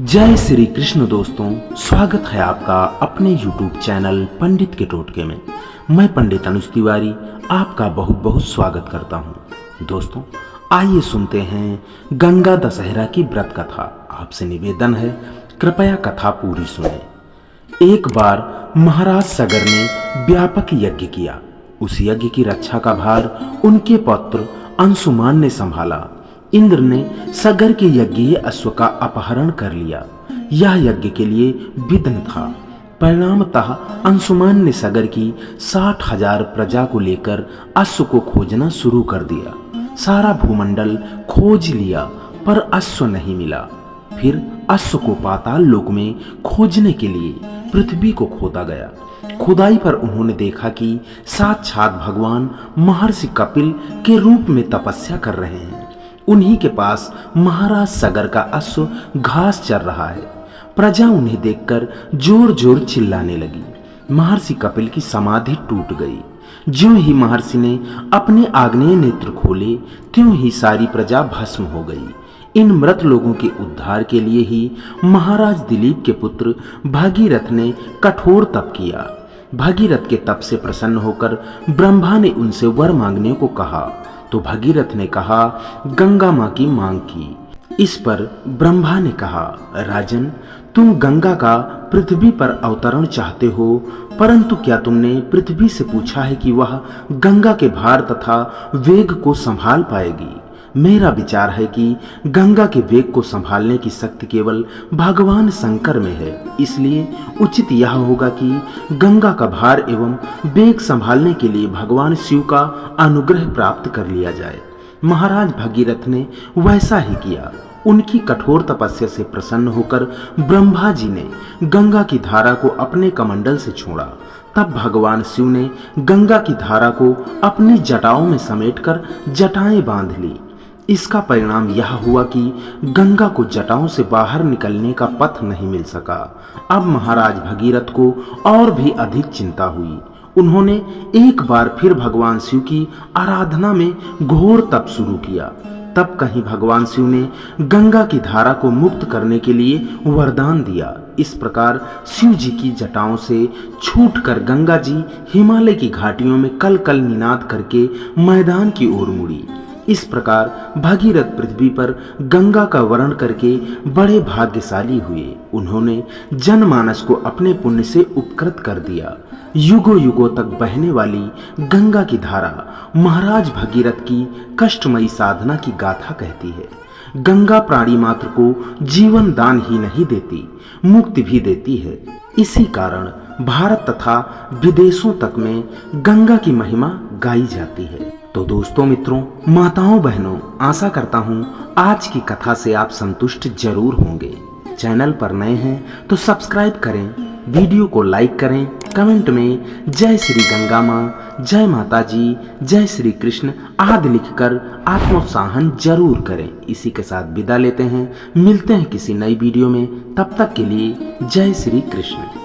जय श्री कृष्ण दोस्तों, स्वागत है आपका अपने YouTube चैनल पंडित के टोटके में। मैं पंडित अनुज तिवारी आपका बहुत बहुत स्वागत करता हूं। दोस्तों आइए सुनते हैं गंगा दशहरा की व्रत कथा। आपसे निवेदन है कृपया कथा पूरी सुने। एक बार महाराज सगर ने व्यापक यज्ञ किया। उस यज्ञ की रक्षा का भार उनके पुत्र अंशुमान ने संभाला। इंद्र ने सगर के यज्ञीय अश्व का अपहरण कर लिया। यह यज्ञ के लिए विघ्न था। परिणामतः अंशुमान ने सगर की 60,000 प्रजा को लेकर अश्व को खोजना शुरू कर दिया। सारा भूमंडल खोज लिया पर अश्व नहीं मिला। फिर अश्व को पाताल लोक में खोजने के लिए पृथ्वी को खोदा गया। खुदाई पर उन्होंने देखा कि साक्षात भगवान महर्षि कपिल के रूप में तपस्या कर रहे हैं। उन्हीं के पास महाराज सगर का अश्व घास चर रहा है। प्रजा उन्हें देखकर जोर जोर चिल्लाने लगी। महर्षि कपिल की समाधि टूट गई। ज्यों ही महर्षि ने अपने आग्नेय नेत्र खोले त्यों ही सारी प्रजा भस्म हो गई। इन मृत लोगों के उद्धार के लिए ही महाराज दिलीप के पुत्र भागीरथ ने कठोर तप किया। भागीरथ के तप से प्रसन्न होकर ब्रह्मा ने उनसे वर मांगने को कहा तो भगीरथ ने कहा गंगा मां की मांग की। इस पर ब्रह्मा ने कहा राजन, तुम गंगा का पृथ्वी पर अवतरण चाहते हो, परंतु क्या तुमने पृथ्वी से पूछा है कि वह गंगा के भार तथा वेग को संभाल पाएगी? मेरा विचार है कि गंगा के वेग को संभालने की शक्ति केवल भगवान शंकर में है। इसलिए उचित यह होगा कि गंगा का भार एवं वेग संभालने के लिए भगवान शिव का अनुग्रह प्राप्त कर लिया जाए। महाराज भगीरथ ने वैसा ही किया। उनकी कठोर तपस्या से प्रसन्न होकर ब्रह्मा जी ने गंगा की धारा को अपने कमंडल से छोड़ा। तब भगवान शिव ने गंगा की धारा को अपनी जटाओं में समेटकर जटाएं बांध ली। इसका परिणाम यह हुआ कि गंगा को जटाओं से बाहर निकलने का पथ नहीं मिल सका। अब महाराज भगीरथ को और भी अधिक चिंता हुई। उन्होंने एक बार फिर भगवान शिव की आराधना में घोर तप शुरू किया। तब कहीं भगवान शिव ने गंगा की धारा को मुक्त करने के लिए वरदान दिया। इस प्रकार शिव जी की जटाओं से छूटकर गंगा जी हिमालय की घाटियों में कल कल निनाद करके मैदान की ओर मुड़ी। इस प्रकार भगीरथ पृथ्वी पर गंगा का वर्ण करके बड़े भाग्यशाली हुए। उन्होंने जनमानस को अपने पुण्य से उपकृत कर दिया। युगों युगों तक बहने वाली गंगा की धारा महाराज भगीरथ की कष्टमयी साधना की गाथा कहती है। गंगा प्राणी मात्र को जीवन दान ही नहीं देती, मुक्ति भी देती है। इसी कारण भारत तथा विदेशों तक में गंगा की महिमा गाई जाती है। तो दोस्तों, मित्रों, माताओं, बहनों, आशा करता हूँ आज की कथा से आप संतुष्ट जरूर होंगे। चैनल पर नए हैं तो सब्सक्राइब करें, वीडियो को लाइक करें, कमेंट में जय श्री गंगा माँ, जय माता जी, जय श्री कृष्ण आदि लिखकर आत्मोत्साहन जरूर करें। इसी के साथ विदा लेते हैं। मिलते हैं किसी नई वीडियो में। तब तक के लिए जय श्री कृष्ण।